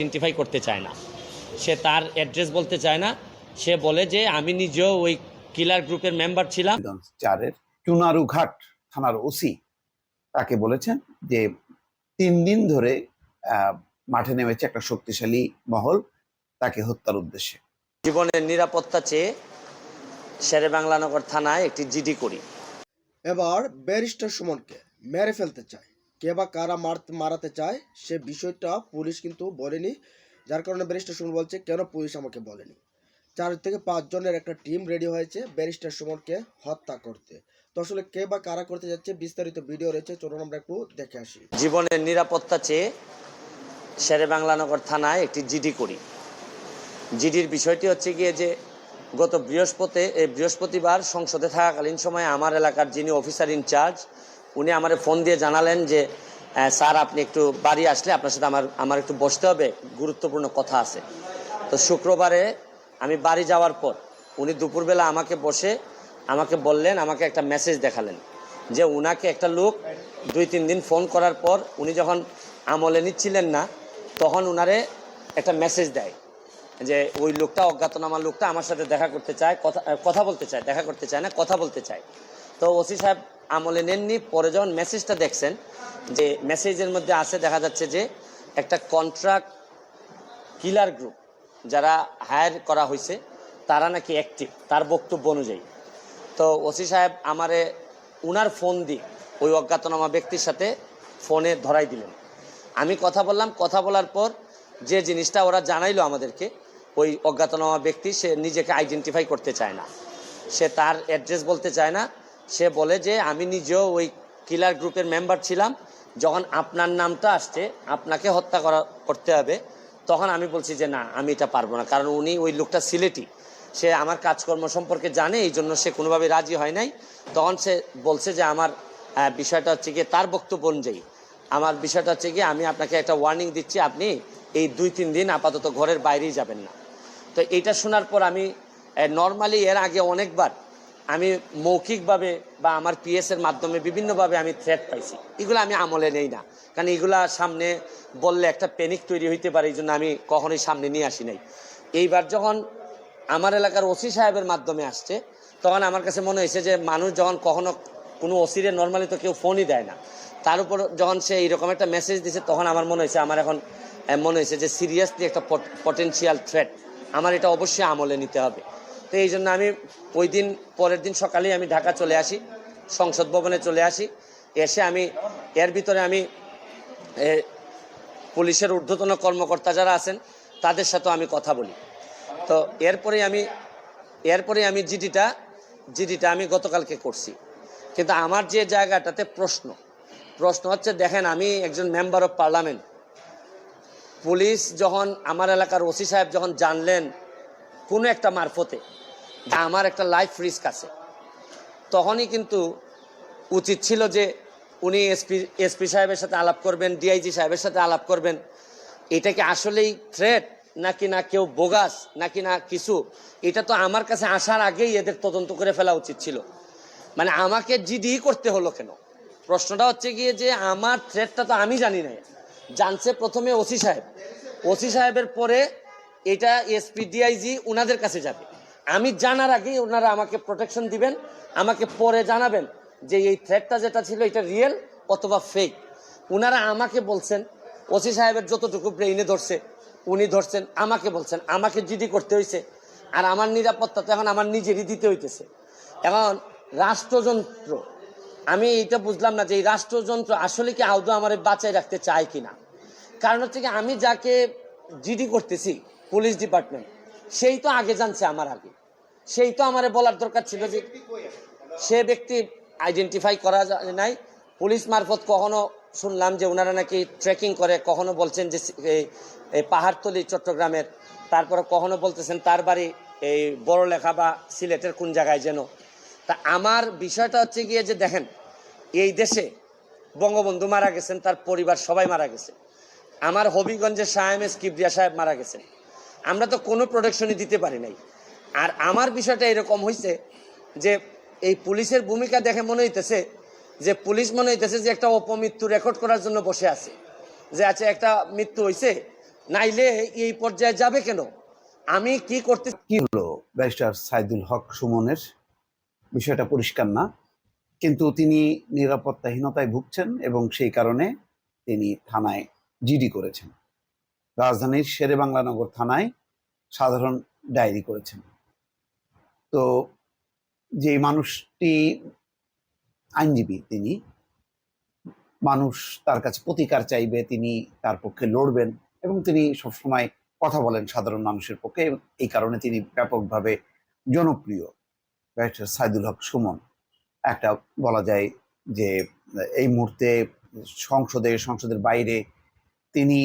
Identify করতে চায় না, সে তার অ্যাড্রেস বলতে চায় না। সে বলে যে আমি নিজেও ওই কিলার গ্রুপের মেম্বার ছিলাম। 4-এর চুনারুঘাট থানার ওসি তাকে বলেছেন যে 3 দিন ধরে মাঠে নেমেছে একটা শক্তিশালী মহল তাকে হত্যার উদ্দেশ্যে। জীবনের নিরাপত্তা চেয়ে শেরেবাংলানগর থানায় একটি জিডি করি। এবার ব্যারিস্টার সুমনকে মেরে ফেলতে চায়, কে বা কারা মারাতে চায় সে বিষয়টা পুলিশ কিন্তু বলেনি, যার কারণে ব্যারিস্টার সুমন বলছে কেন পুলিশ আমাকে বলেনি। 4 থেকে 5 জনের একটা টিম রেডি হয়েছে ব্যারিস্টার সুমনকে হত্যা করতে। তো আসলে কে বা কারা করতে যাচ্ছে বিস্তারিত ভিডিও রয়েছে, চলুন আমরা একটু দেখে আসি। জীবনের নিরাপত্তা চেয়ে শেরেবাংলানগর থানায় একটি জিডি করি। জিডির বিষয়টি হচ্ছে গিয়ে যে গত বৃহস্পতিবার সংসদে থাকাকালীন সময়ে আমার এলাকার যিনি অফিসার ইনচার্জ উনি আমারে ফোন দিয়ে জানালেন যে স্যার আপনি একটু বাড়ি আসলে আপনার সাথে আমার একটু বসতে হবে, গুরুত্বপূর্ণ কথা আছে। তো শুক্রবারে আমি বাড়ি যাওয়ার পর উনি দুপুরবেলা আমাকে বললেন, আমাকে একটা মেসেজ দেখালেন যে উনাকে একটা লোক 2-3 দিন ফোন করার পর উনি যখন আমলে নিচ্ছিলেন না তখন উনারে একটা মেসেজ দেয় যে ওই লোকটা, অজ্ঞাতনামা লোকটা আমার সাথে দেখা করতে চায়, কথা বলতে চায়, দেখা করতে চায় না, কথা বলতে চায়। তো ওসি সাহেব আমলে নেননি। পরে যখন মেসেজটা দেখছেন যে মেসেজের মধ্যে আছে, দেখা যাচ্ছে যে একটা কন্ট্রাক্ট কিলার গ্রুপ যারা হায়ার করা হয়েছে তারা নাকি অ্যাক্টিভ, তার বক্তব্য অনুযায়ী। তো ওসি সাহেব আমারে উনার ফোন দিয়ে ওই অজ্ঞাতনামা ব্যক্তির সাথে ফোনে ধরাই দিলেন। আমি কথা বললাম, কথা বলার পর যে জিনিসটা ওরা জানাইলো আমাদেরকে, ওই অজ্ঞাতনামা ব্যক্তি সে নিজেকে আইডেন্টিফাই করতে চায় না, সে তার অ্যাড্রেস বলতে চায় না। সে বলে যে আমি নিজেও ওই কিলার গ্রুপের মেম্বার ছিলাম, যখন আপনার নামটা আসছে আপনাকে হত্যা করতে হবে, তখন আমি বলছি যে না আমি এটা পারবো না, কারণ উনি ওই লোকটা সিলেটি, সে আমার কাজকর্ম সম্পর্কে জানে, এই জন্য সে কোনোভাবে রাজি হয় নাই। তখন সে বলছে যে আমার বিষয়টা হচ্ছে গিয়ে, তার বক্তব্য অনুযায়ী আমার বিষয়টা হচ্ছে গিয়ে আমি আপনাকে একটা ওয়ার্নিং দিচ্ছি, আপনি এই 2-3 দিন আপাতত ঘরের বাইরেই যাবেন না। তো এইটা শোনার পর আমি নর্মালি এর আগে অনেকবার আমি মৌখিকভাবে বা আমার পিএসের মাধ্যমে বিভিন্নভাবে আমি থ্রেট পাইছি, এগুলো আমি আমলে নেই না, কারণ এগুলা সামনে বললে একটা প্যানিক তৈরি হইতে পারে, এই জন্য আমি কখনোই সামনে নিয়ে আসি নাই। এইবার যখন আমার এলাকার ওসি সাহেবের মাধ্যমে আসছে তখন আমার কাছে মনে হয়েছে যে মানুষ যখন কখনো কোনো ওসিরে নর্মালি তো কেউ ফোনই দেয় না, তার উপর যখন সে এইরকম একটা মেসেজ দিছে তখন আমার মনে হয়েছে যে সিরিয়াসলি একটা পটেনশিয়াল থ্রেট, আমার এটা অবশ্যই আমলে নিতে হবে। তো এই জন্য আমি ওই দিন পরের দিন সকালেই আমি ঢাকা চলে আসি, সংসদ ভবনে চলে আসি। এসে আমি এর ভিতরে আমি পুলিশের ঊর্ধ্বতন কর্মকর্তা যারা আছেন তাদের সাথেও আমি কথা বলি। তো এরপরে আমি জিডিটা আমি গতকালকে করছি। কিন্তু আমার যে জায়গাটাতে প্রশ্ন হচ্ছে, দেখেন আমি একজন মেম্বার অফ পার্লামেন্ট, পুলিশ যখন আমার এলাকার ওসি সাহেব যখন জানলেন কোনো একটা মারফতে যে আমার একটা লাইফ রিস্ক আছে, তখনই কিন্তু উচিত ছিল যে উনি এসপি সাহেবের সাথে আলাপ করবেন, ডিআইজি সাহেবের সাথে আলাপ করবেন, এটা কি আসলেই থ্রেট নাকি না কেউ বোগাস নাকি না কিছু, এটা তো আমার কাছে আসার আগেই এদের তদন্ত করে ফেলা উচিত ছিল। মানে আমাকে জিডি করতে হলো কেন? প্রশ্নটা হচ্ছে গিয়ে যে আমার থ্রেটটা তো আমি জানি না, জানছে প্রথমে ওসি সাহেবের পরে এটা এসপি ডিআইজি ওনাদের কাছে যাবে। আমি জানার আগেই ওনারা আমাকে প্রোটেকশন দিবেন, আমাকে পরে জানাবেন যে এই থ্রেটটা যেটা ছিল এটা রিয়েল অথবা ফেক। ওনারা আমাকে বলছেন, ওসি সাহেবের যতটুকু ব্রেইনে ধরছে উনি ধরছেন, আমাকে বলছেন, আমাকে জিডি করতে হয়েছে। আর আমার নিরাপত্তা তো এখন আমার নিজেরই দিতে হইতেছে। এখন রাষ্ট্রযন্ত্র, আমি এটা বুঝলাম না যে এই রাষ্ট্রযন্ত্র আসলে কি আদৌ আমার বাঁচাই রাখতে চায় কিনা। কারণ হচ্ছে কি, আমি যাকে জিডি করতেছি পুলিশ ডিপার্টমেন্ট, সেই তো আগে জানছে আমার আগে, সেই তো আমারে বলার দরকার ছিল যে সে ব্যক্তি আইডেন্টিফাই করা যায় নাই। পুলিশ মারফত কখনো শুনলাম যে ওনারা নাকি ট্রেকিং করে, কখনো বলছেন যে এই পাহাড়তলি চট্টগ্রামের, তারপরে কখনো বলতেছেন তার বাড়ি এই বড়লেখা বা সিলেটের কোন জায়গায় যেন। তা আমার বিষয়টা হচ্ছে গিয়ে যে দেখেন, এই দেশে বঙ্গবন্ধু মারা গেছেন, তার পরিবার সবাই মারা গেছে, আমার হবিগঞ্জের শাহ এম.এস. কিবরিয়া সাহেব মারা গেছেন, আমরা তো কোনো প্রোটেকশনই দিতে পারি নাই। আর আমার বিষয়টা এরকম হয়েছে যে এই পুলিশের ভূমিকা দেখে মনে হইতেছে যে পুলিশ মনে হইতেছে যে একটা অপমৃত্যু রেকর্ড করার জন্য বসে আছে, যে আচ্ছা একটা মৃত্যু হয়েছে, নাইলে এই পর্যায়ে যাবে কেন? আমি কি করতে কি হলো ব্যারিস্টার সাইদুল হক সুমনের? বিষয়টা পরিষ্কার না, কিন্তু তিনি নিরাপত্তাহীনতায় ভুগছেন এবং সেই কারণে তিনি থানায় জিডি করেছেন। রাজধানীর শেরেবাংলানগর থানায় সাধারণ ডায়েরি করেছেন। তো যে মানুষটি আইনজীবী, তিনি মানুষ তার কাছে প্রতিকার চাইবে, তিনি তার পক্ষে লড়বেন এবং তিনি সবসময় কথা বলেন সাধারণ মানুষের পক্ষে, এই কারণে তিনি ব্যাপকভাবে জনপ্রিয়। ব্যারিস্টার সাইদুল হক সুমন একটা বলা যায় যে এই মুহূর্তে সংসদের বাইরে তিনি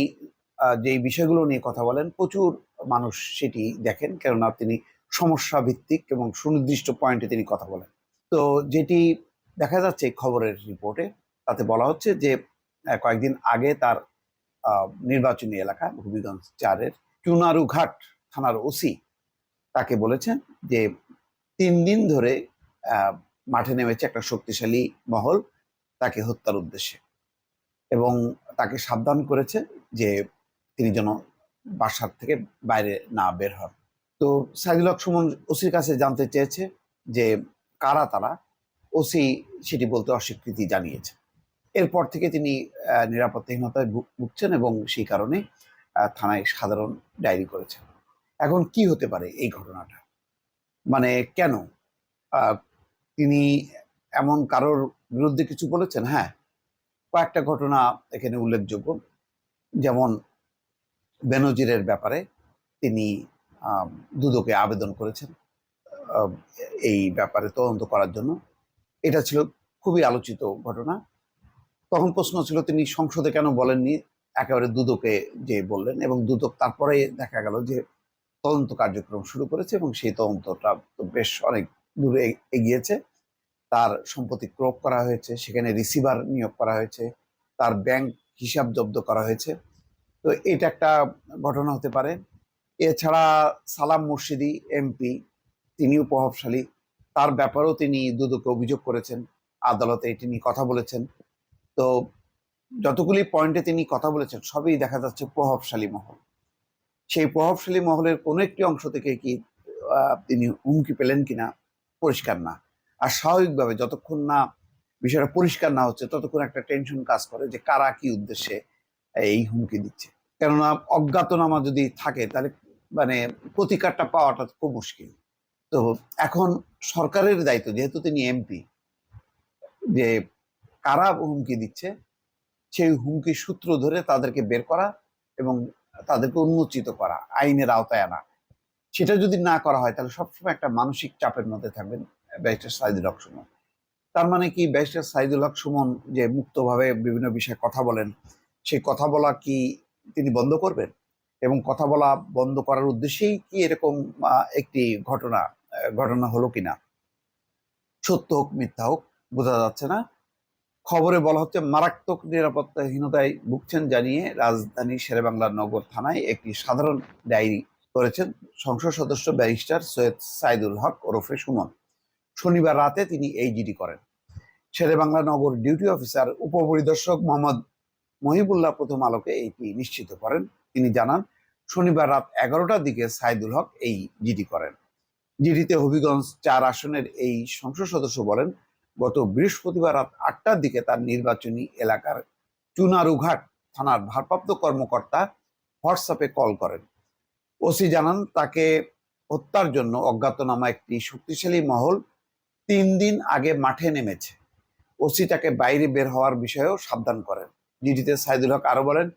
যেই বিষয়গুলো নিয়ে কথা বলেন প্রচুর মানুষ সেটি দেখেন, কেননা তিনি সমস্যা ভিত্তিক এবং সুনির্দিষ্ট পয়েন্টে তিনি কথা বলেন। তো যেটি দেখা যাচ্ছে খবরের রিপোর্টে, তাতে বলা হচ্ছে যে কয়েকদিন আগে তার নির্বাচনী এলাকা হবিগঞ্জ 4-এর চুনারুঘাট থানার ওসি তাকে বলেছেন যে 3 দিন ধরে মাঠে নেমেছে একটা শক্তিশালী মহল তাকে হত্যার উদ্দেশ্যে, এবং তাকে সাবধান করেছে যে তিনি যেন বাসার থেকে বাইরে না বের হন। তো সাইদুল হক সুমন ওসির কাছে জানতে চেয়েছে যে কারা তারা। ওসি সেটি বলতে অস্বীকৃতি জানিয়েছে। এরপর থেকে তিনি নিরাপত্তাহীনতায় ভুগছেন এবং সেই কারণে থানায় সাধারণ ডায়েরি করেছেন। এখন কি হতে পারে এই ঘটনাটা? মানে কেন তিনি এমন কারোর বিরুদ্ধে কিছু বলেছেন? হ্যাঁ, কয়েকটা ঘটনা এখানে উল্লেখযোগ্য। যেমন বেনজিরের ব্যাপারে তিনি দুদকে আবেদন করেছেন এই ব্যাপারে তদন্ত করার জন্য। এটা ছিল খুবই আলোচিত ঘটনা। তখন প্রশ্ন ছিল তিনি সংসদে কেন বলেননি, একেবারে দুদকে যে বললেন, এবং দুদক তারপরে দেখা গেল যে তদন্ত কার্যক্রম শুরু করেছে এবং সেই তদন্তটা বেশ অনেক দূরে এগিয়েছে। তার সম্পত্তি ক্রোপ করা হয়েছে, সেখানে রিসিভার নিয়োগ করা হয়েছে, তার ব্যাংক হিসাব জব্দ করা হয়েছে। তো এটা একটা ঘটনা হতে পারে। এছাড়া সালাম মুর্শিদি এমপি, তিনিও প্রভাবশালী, তার ব্যাপারেও তিনি দুদকে অভিযোগ করেছেন, আদালতে এটি নিয়ে কথা বলেছেন। তো যতগুলি পয়েন্টে তিনি কথা বলেছেন সবই দেখা যাচ্ছে প্রভাবশালী মহল। সেই প্রভাবশালী মহলের কোনো একটি অংশ থেকে কি তিনি হুমকি পেলেন কিনা পরিষ্কার না। আর স্বাভাবিকভাবে যতক্ষণ না বিষয়টা পরিষ্কার না হচ্ছে ততক্ষণ একটা টেনশন কাজ করে যে কারা কি উদ্দেশ্যে এই হুমকি দিচ্ছে। কেননা অজ্ঞাতনামা যদি থাকে তাহলে মানে প্রতিকারটা পাওয়াটা খুব মুশকিল। তো এখন সরকারের দায়িত্ব, যেহেতু তিনি এমপি, যে কারা হুমকি দিচ্ছে সেই হুমকির সূত্র ধরে তাদেরকে বের করা এবং তাদেরকে উন্মোচিত করা, আইনের আওতায় আনা। সেটা যদি না করা হয় তাহলে সবসময় একটা মানসিক চাপের মধ্যে থাকবেন ব্যারিস্টার সাইদুল হক সুমন। তার মানে কি ব্যারিস্টার সাইদুল হক সুমন যে মুক্তভাবে বিভিন্ন বিষয়ে কথা বলেন, সেই কথা বলা কি তিনি বন্ধ করবেন? এবং কথা বলা বন্ধ করার উদ্দেশ্যেই কি এরকম একটি ঘটনা হলো কিনা, সত্য হোক মিথ্যা হোক বোঝা যাচ্ছে না। খবরে বলা হচ্ছে মারাত্মক নিরাপত্তাহীনতায় ভুগছেন জানিয়ে রাজধানী শেরেবাংলা নগর থানায় একটি সাধারণ ডায়েরি করেছেন সংসদ সদস্য ব্যারিস্টার সৈয়দ সাইদুল হক ওরফে সুমন। শনিবার রাতে তিনি এই জিডি করেন। শেরেবাংলা নগর ডিউটি অফিসার উপপরিদর্শক মোহাম্মদ মহিবুল্লাহ প্রথম আলোকে এটি নিশ্চিত করেন। তিনি জানান, শনিবার রাত 11টার দিকে সাইদুল হক এই জিডি করেন। জিডিতে হবিগঞ্জ 4 আসনের এই সংসদ সদস্য বলেন, গত বৃহস্পতিবার রাত 8টার দিকে তার নির্বাচনী এলাকার চুনারুঘাট থানার ভারপ্রাপ্ত কর্মকর্তা হোয়াটসঅ্যাপে কল করেন। ওসি জানান, তাকে হত্যার জন্য অজ্ঞাতনামা একটি শক্তিশালী মহল 3 দিন আগে মাঠে নেমেছে। ওসি তাকে বাইরে বের হওয়ার বিষয়েও সাবধান করেন। জিডিতে সাইদুল হক আরো বলেন,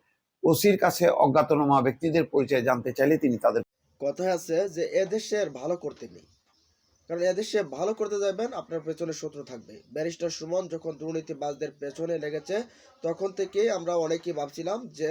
ওসির কাছে অজ্ঞাতনামা ব্যক্তিদের পরিচয় জানতে চাইলে তিনি তাদের কথায় আছে যে এদেশের ভালো করতে নেই, কারণ এদেশে ভালো করতে যাবেন আপনার পেছনে শত্রু থাকবে। ব্যারিস্টার সুমন যখন দুর্নীতিবাজদের পেছনে লেগেছে তখন থেকেই আমরা অনেকেই ভাবছিলাম যে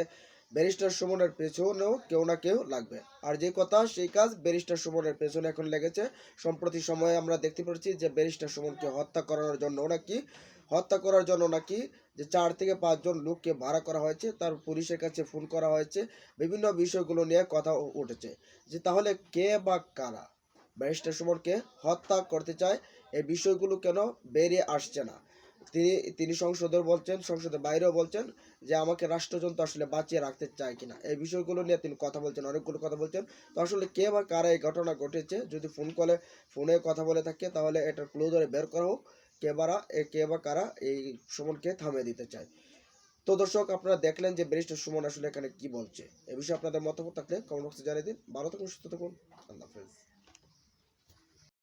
ব্যারিস্টার সুমনের পেছনেও কেউ না কেউ লাগবে। আর যে কথা সেই কাজ ব্যারিস্টার সুমনের পেছনে এখন লেগেছে। সম্প্রতি সময়ে আমরা দেখতে পাচ্ছি যে ব্যারিস্টার সুমনকে হত্যা করার জন্য নাকি যে 4 থেকে 5 জন লোককে ভাড়া করা হয়েছে, তার পুলিশের কাছে ফোন করা হয়েছে, বিভিন্ন বিষয়গুলো নিয়ে কথা উঠেছে যে তাহলে কে বা কারা ব্যারিস্টার সুমনকে হত্যা করতে চায়, এই বিষয়গুলো কেন বেরিয়ে আসছে না। তিনি সংসদের বলছেন, সংসদের বাইরেও বলছেন যে আমাকে রাষ্ট্রযন্ত্র আসলে বাঁচিয়ে রাখতে চায় কিনা, এই বিষয়গুলো নিয়ে তিনি কথা বলছেন, অনেকগুলো কথা বলছেন। তো আসলে কে বা কারা এই ঘটনা ঘটেছে, যদি ফোনে কথা বলে থাকে তাহলে এটার ক্লু ধরে বের করা হোক, কে বা কারা এই সুমনকে থামিয়ে দিতে চায়। তো দর্শক, আপনারা দেখলেন যে ব্যারিস্টার সুমন আসলে এখানে কি বলছে। এ বিষয়ে আপনাদের মতামত থাকলে কমেন্ট বক্সে জানিয়ে দিন। ভালো থাকুন, সুস্থ থাকুন, আল্লাহ হাফেজ।